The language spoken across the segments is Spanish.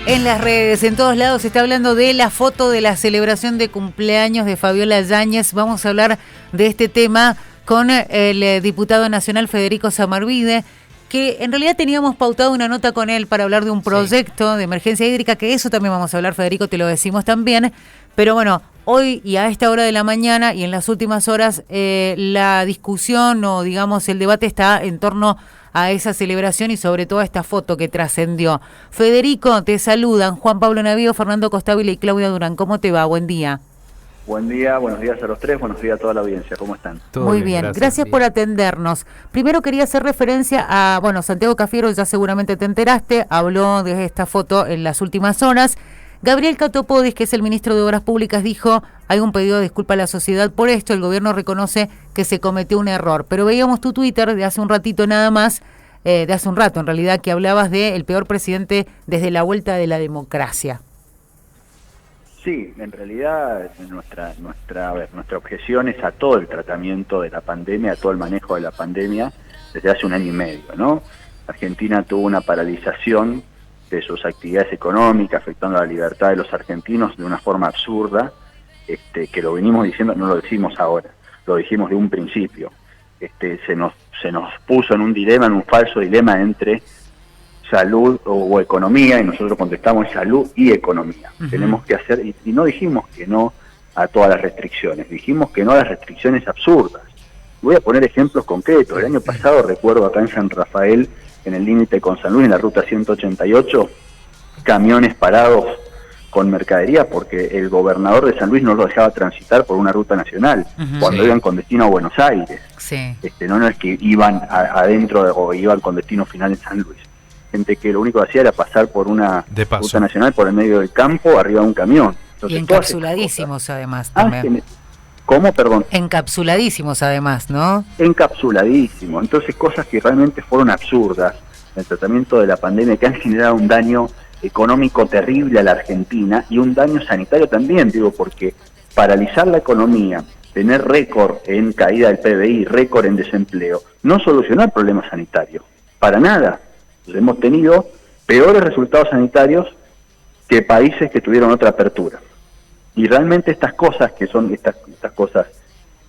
En las redes, en todos lados, se está hablando de la foto de la celebración de cumpleaños de Fabiola Yáñez. Vamos a hablar de este tema con el diputado nacional Federico Samarvide, que en realidad teníamos pautado una nota con él para hablar de un proyecto de emergencia hídrica, que eso también vamos a hablar, Federico, te lo decimos también. Pero bueno, hoy y a esta hora de la mañana y en las últimas horas, la discusión o digamos el debate está en torno a esa celebración y sobre todo a esta foto que trascendió. Federico, te saludan Juan Pablo Navío, Fernando Costabile y Claudia Durán. ¿Cómo te va? Buen día. Buen día, buenos días a los tres, buenos días a toda la audiencia. ¿Cómo están? Muy bien, gracias por atendernos. Primero quería hacer referencia a, Santiago Cafiero, ya seguramente te enteraste, habló de esta foto en las últimas horas. Gabriel Catopodis, que es el ministro de Obras Públicas, dijo: hay un pedido de disculpa a la sociedad por esto, el gobierno reconoce que se cometió un error. Pero veíamos tu Twitter de hace un ratito nada más, de hace un rato en realidad, que hablabas de el peor presidente desde la vuelta de la democracia. Sí, en realidad nuestra objeción es a todo el tratamiento de la pandemia, a todo el manejo de la pandemia desde hace un año y medio, ¿no? Argentina tuvo una paralización de sus actividades económicas, afectando la libertad de los argentinos de una forma absurda, que lo venimos diciendo, no lo decimos ahora, lo dijimos de un principio. Se nos puso en un dilema, en un falso dilema entre salud o economía, y nosotros contestamos salud y economía. Tenemos que hacer, y no dijimos que no a todas las restricciones, dijimos que no a las restricciones absurdas. Voy a poner ejemplos concretos. El año pasado, recuerdo acá en San Rafael, en el límite con San Luis, en la ruta 188, camiones parados con mercadería porque el gobernador de San Luis no lo dejaba transitar por una ruta nacional, cuando iban con destino a Buenos Aires. No es que iban adentro o iban con destino final en San Luis. Gente que lo único que hacía era pasar por una ruta nacional por el medio del campo, arriba de un camión. Entonces, y encapsuladísimos además también. ¿Cómo? Perdón. Encapsuladísimos además, ¿no? Encapsuladísimos. Entonces, cosas que realmente fueron absurdas en el tratamiento de la pandemia, que han generado un daño económico terrible a la Argentina y un daño sanitario también, porque paralizar la economía, tener récord en caída del PBI, récord en desempleo, no solucionó el problema sanitario, para nada. Entonces, hemos tenido peores resultados sanitarios que países que tuvieron otra apertura. Y realmente estas cosas, que son estas cosas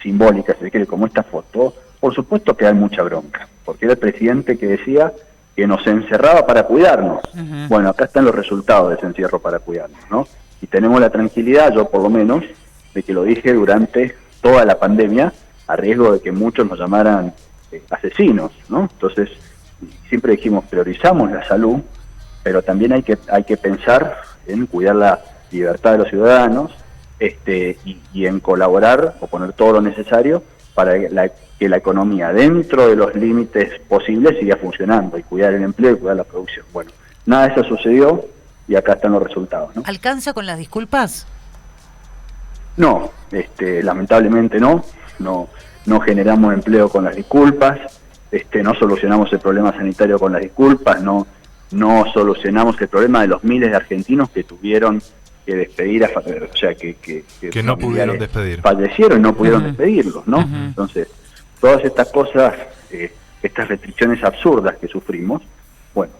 simbólicas, como esta foto, por supuesto que hay mucha bronca, porque era el presidente que decía que nos encerraba para cuidarnos. Bueno, acá están los resultados de ese encierro para cuidarnos, ¿no? Y tenemos la tranquilidad, yo por lo menos, de que lo dije durante toda la pandemia, a riesgo de que muchos nos llamaran asesinos, ¿no? Entonces, siempre dijimos, priorizamos la salud, pero también hay que pensar en cuidar la libertad de los ciudadanos, y en colaborar o poner todo lo necesario para que la economía, dentro de los límites posibles, siga funcionando y cuidar el empleo y cuidar la producción. Bueno, nada de eso sucedió y acá están los resultados, ¿no? ¿Alcanza con las disculpas? No, lamentablemente no generamos empleo con las disculpas, no solucionamos el problema sanitario con las disculpas, no solucionamos el problema de los miles de argentinos que tuvieron que despedir, que no pudieron despedir. Fallecieron y no pudieron despedirlos, ¿no? Entonces, todas estas cosas, estas restricciones absurdas que sufrimos, bueno,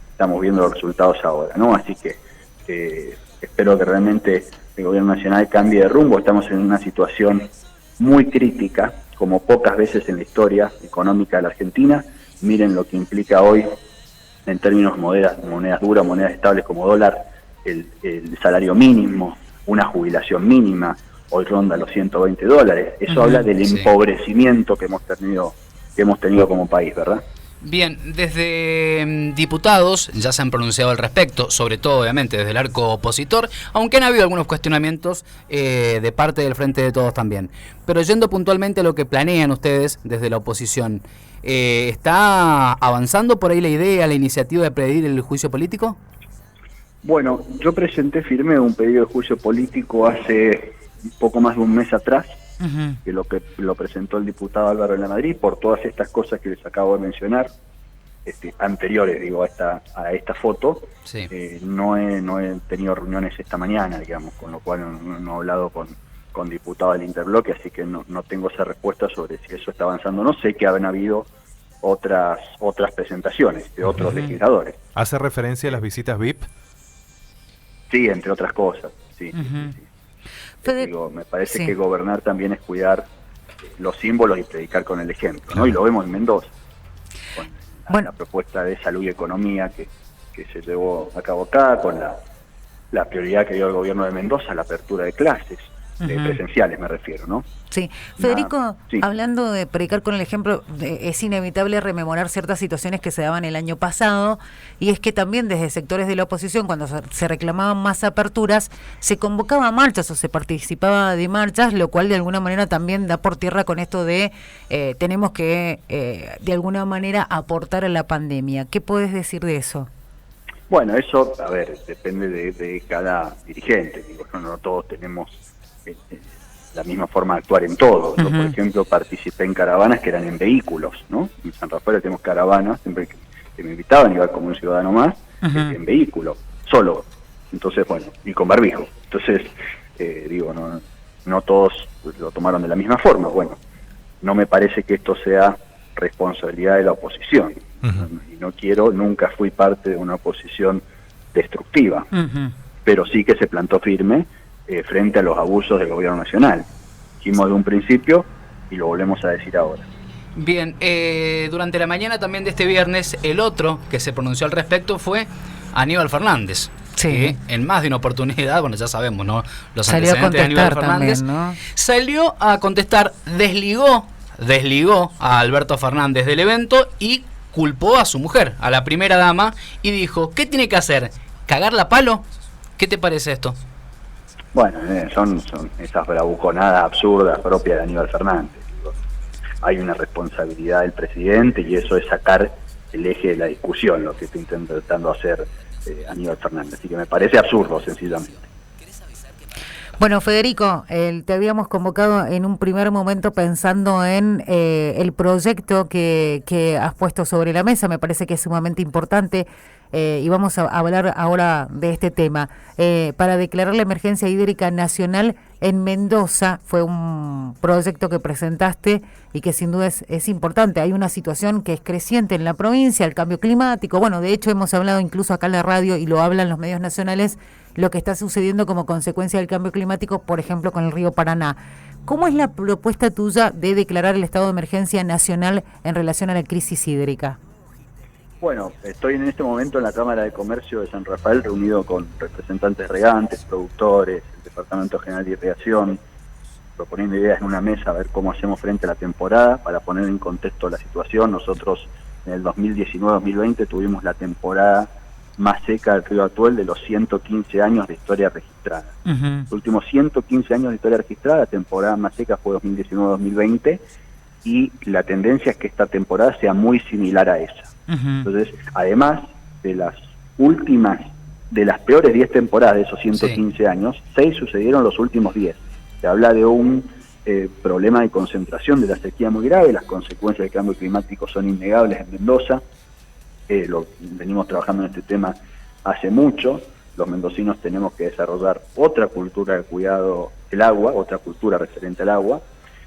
estamos viendo los resultados ahora, ¿no? Así que espero que realmente el gobierno nacional cambie de rumbo. Estamos en una situación muy crítica, como pocas veces en la historia económica de la Argentina. Miren lo que implica hoy, en términos monedas duras, monedas estables como dólar, el salario mínimo, una jubilación mínima, hoy ronda los $120. Eso habla del empobrecimiento que hemos tenido como país, ¿verdad? Bien, desde diputados ya se han pronunciado al respecto, sobre todo obviamente desde el arco opositor, aunque han habido algunos cuestionamientos de parte del Frente de Todos también. Pero yendo puntualmente a lo que planean ustedes desde la oposición, ¿está avanzando por ahí la idea, la iniciativa de pedir el juicio político? Bueno, yo firmé un pedido de juicio político hace un poco más de un mes atrás, que lo presentó el diputado Álvaro de la Madrid, por todas estas cosas que les acabo de mencionar, anteriores, a esta foto. No he tenido reuniones esta mañana, con lo cual no he hablado con diputados del Interbloque, así que no tengo esa respuesta sobre si eso está avanzando. No sé que han habido otras presentaciones de otros legisladores. ¿Hace referencia a las visitas VIP? Sí, entre otras cosas. Sí, Ujú. Digo, me parece Sí. que gobernar también es cuidar los símbolos y predicar con el ejemplo, ¿no? Y lo vemos en Mendoza, con la propuesta de salud y economía que se llevó a cabo acá, con la prioridad que dio el gobierno de Mendoza, la apertura de clases, presenciales me refiero, ¿no? Sí, Federico, Sí. hablando de predicar con el ejemplo, es inevitable rememorar ciertas situaciones que se daban el año pasado, y es que también desde sectores de la oposición, cuando se reclamaban más aperturas, se convocaba marchas o se participaba de marchas, lo cual de alguna manera también da por tierra con esto de tenemos que de alguna manera aportar a la pandemia. ¿Qué puedes decir de eso? Bueno, eso, a ver, depende de cada dirigente. Digo, no todos tenemos la misma forma de actuar en todo. Yo, por ejemplo, participé en caravanas que eran en vehículos, ¿no? En San Rafael tenemos caravanas, siempre que me invitaban, iba como un ciudadano más, en vehículo, solo. Entonces, bueno, y con barbijo. Entonces, digo, no todos lo tomaron de la misma forma. Bueno, no me parece que esto sea responsabilidad de la oposición. Y no quiero, nunca fui parte de una oposición destructiva, pero sí que se plantó firme frente a los abusos del gobierno nacional. Dijimos de un principio y lo volvemos a decir ahora. Bien, durante la mañana también de este viernes, el otro que se pronunció al respecto fue Aníbal Fernández. Sí. Que en más de una oportunidad, bueno, ya sabemos, ¿no? Los Salió a antecedentes de Aníbal contestar Fernández. también, ¿no? Salió a contestar, desligó a Alberto Fernández del evento y culpó a su mujer, a la primera dama, y dijo, ¿qué tiene que hacer? ¿Cagarla a palo? ¿Qué te parece esto? Bueno, son esas bravuconadas absurdas propias de Aníbal Fernández. Digo, hay una responsabilidad del presidente y eso es sacar el eje de la discusión, lo que está intentando hacer Aníbal Fernández. Así que me parece absurdo, sencillamente. Bueno, Federico, te habíamos convocado en un primer momento pensando en el proyecto que has puesto sobre la mesa. Me parece que es sumamente importante y vamos a hablar ahora de este tema. Para declarar la emergencia hídrica nacional en Mendoza fue un proyecto que presentaste y que sin duda es importante. Hay una situación que es creciente en la provincia, el cambio climático. Bueno, de hecho hemos hablado incluso acá en la radio y lo hablan los medios nacionales, lo que está sucediendo como consecuencia del cambio climático, por ejemplo, con el río Paraná. ¿Cómo es la propuesta tuya de declarar el estado de emergencia nacional en relación a la crisis hídrica? Bueno, estoy en este momento en la Cámara de Comercio de San Rafael, reunido con representantes regantes, productores, el Departamento General de Irrigación, proponiendo ideas en una mesa a ver cómo hacemos frente a la temporada, para poner en contexto la situación. Nosotros en el 2019-2020 tuvimos la temporada más seca del río Atuel de los 115 años de historia registrada. Los últimos 115 años de historia registrada, la temporada más seca fue 2019-2020 y la tendencia es que esta temporada sea muy similar a esa. Entonces, además de las peores 10 temporadas de esos 115 años, 6 sucedieron los últimos 10. Se habla de un problema de concentración de la sequía muy grave, las consecuencias del cambio climático son innegables en Mendoza. Venimos trabajando en este tema hace mucho. Los mendocinos tenemos que desarrollar otra cultura de cuidado del agua, otra cultura referente al agua,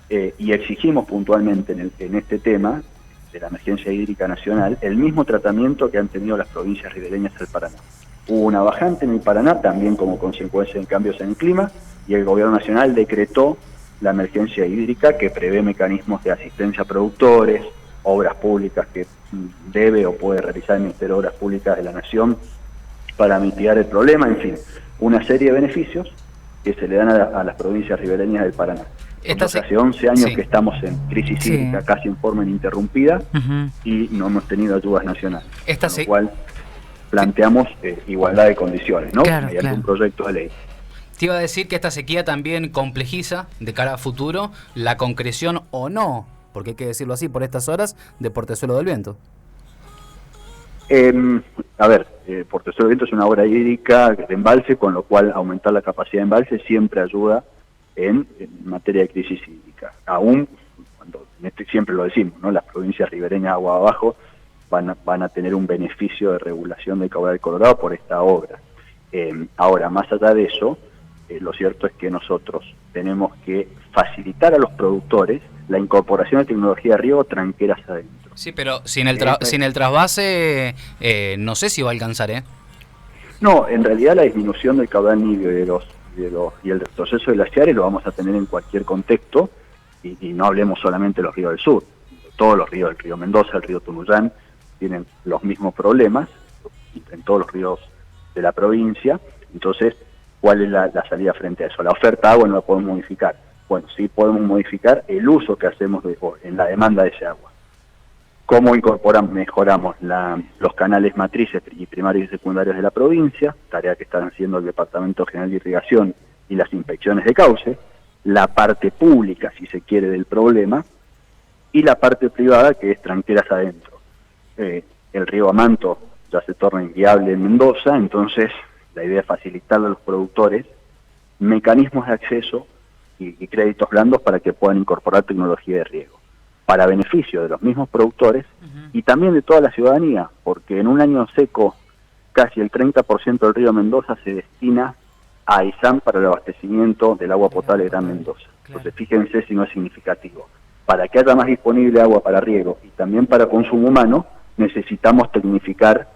y exigimos puntualmente en este tema de la emergencia hídrica nacional el mismo tratamiento que han tenido las provincias ribereñas del Paraná. Hubo una bajante en el Paraná también como consecuencia de cambios en el clima y el gobierno nacional decretó la emergencia hídrica, que prevé mecanismos de asistencia a productores, obras públicas que debe o puede realizar el Ministerio de Obras Públicas de la Nación para mitigar el problema, en fin, una serie de beneficios que se le dan a las provincias ribereñas del Paraná. Hace 11 años que estamos en crisis hídrica casi en forma ininterrumpida y no hemos tenido ayudas nacionales, con lo cual planteamos igualdad de condiciones, ¿no? Mediante un proyecto de ley. Te iba a decir que esta sequía también complejiza de cara a futuro la concreción o no, porque hay que decirlo así, por estas horas, de Portezuelo del Viento. Portezuelo del Viento es una obra hídrica de embalse, con lo cual aumentar la capacidad de embalse siempre ayuda en materia de crisis hídrica. Aún, cuando siempre lo decimos, ¿no? Las provincias ribereñas agua abajo van a tener un beneficio de regulación del caudal Colorado por esta obra. Ahora, más allá de eso, lo cierto es que nosotros tenemos que facilitar a los productores la incorporación de tecnología de riego tranqueras adentro. Sí, pero sin el trasvase no sé si va a alcanzar, ¿eh? No, en realidad la disminución del caudal nibio y el retroceso de glaciares lo vamos a tener en cualquier contexto, y no hablemos solamente de los ríos del sur. Todos los ríos, el río Mendoza, el río Tunuyán, tienen los mismos problemas en todos los ríos de la provincia. Entonces, ¿cuál es la salida frente a eso? La oferta de agua no la podemos modificar. Bueno, sí podemos modificar el uso que hacemos en la demanda de ese agua. ¿Cómo mejoramos los canales matrices y primarios y secundarios de la provincia? Tarea que están haciendo el Departamento General de Irrigación y las inspecciones de cauce. La parte pública, si se quiere, del problema, y la parte privada, que es tranqueras adentro. El río Amanto ya se torna inviable en Mendoza, entonces la idea es facilitarle a los productores mecanismos de acceso y créditos blandos para que puedan incorporar tecnología de riego, para beneficio de los mismos productores y también de toda la ciudadanía, porque en un año seco casi el 30% del río Mendoza se destina a Aysán para el abastecimiento del agua potable de Gran Mendoza. Entonces fíjense si no es significativo. Para que haya más disponible agua para riego y también para consumo humano, necesitamos tecnificar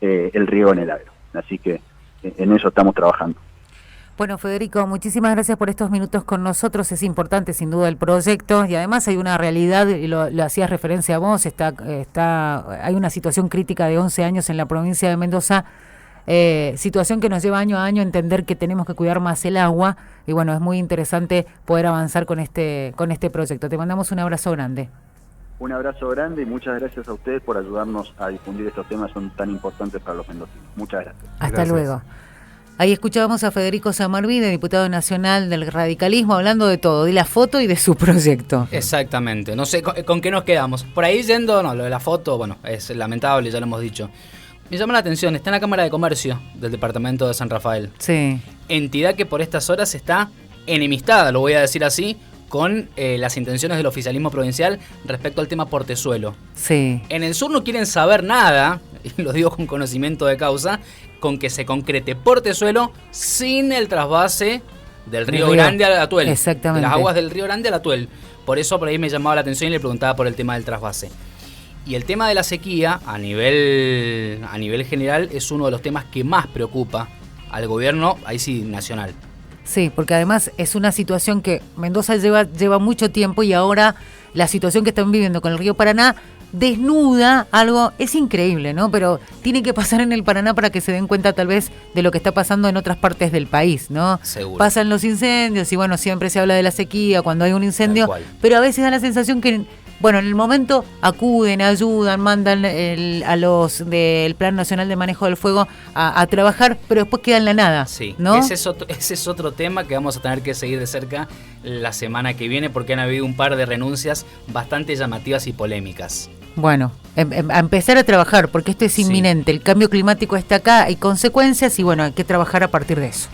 el riego en el agro. Así que en eso estamos trabajando. Bueno, Federico, muchísimas gracias por estos minutos con nosotros. Es importante, sin duda, el proyecto, y además hay una realidad, y lo hacías referencia a vos, hay una situación crítica de 11 años en la provincia de Mendoza, situación que nos lleva año a año a entender que tenemos que cuidar más el agua, y bueno, es muy interesante poder avanzar con este proyecto. Te mandamos un abrazo grande. Un abrazo grande y muchas gracias a ustedes por ayudarnos a difundir estos temas, son tan importantes para los mendocinos. Muchas gracias. Hasta luego. Ahí escuchábamos a Federico Samarvide, diputado nacional del radicalismo, hablando de todo, de la foto y de su proyecto. Exactamente, no sé con qué nos quedamos. Por ahí yendo, no, lo de la foto, bueno, es lamentable, ya lo hemos dicho. Me llama la atención, está en la Cámara de Comercio del departamento de San Rafael. Sí. Entidad que por estas horas está enemistada, lo voy a decir así, con las intenciones del oficialismo provincial respecto al tema Portezuelo. Sí. En el sur no quieren saber nada, y lo digo con conocimiento de causa, con que se concrete Portezuelo sin el trasvase del Río Grande al Atuel. Exactamente. De las aguas del Río Grande al Atuel. Por eso por ahí me llamaba la atención y le preguntaba por el tema del trasvase. Y el tema de la sequía, a nivel general, es uno de los temas que más preocupa al gobierno, ahí sí, nacional. Sí, porque además es una situación que Mendoza lleva mucho tiempo, y ahora la situación que están viviendo con el río Paraná desnuda algo, es increíble, ¿no? Pero tiene que pasar en el Paraná para que se den cuenta tal vez de lo que está pasando en otras partes del país, ¿no? Seguro. Pasan los incendios y bueno, siempre se habla de la sequía cuando hay un incendio, pero a veces da la sensación que, bueno, en el momento acuden, ayudan, mandan a los del Plan Nacional de Manejo del Fuego a trabajar, pero después queda en la nada, sí, ¿no? Ese es otro tema que vamos a tener que seguir de cerca la semana que viene, porque han habido un par de renuncias bastante llamativas y polémicas. Bueno, a empezar a trabajar, porque esto es inminente, el cambio climático está acá, hay consecuencias y bueno, hay que trabajar a partir de eso.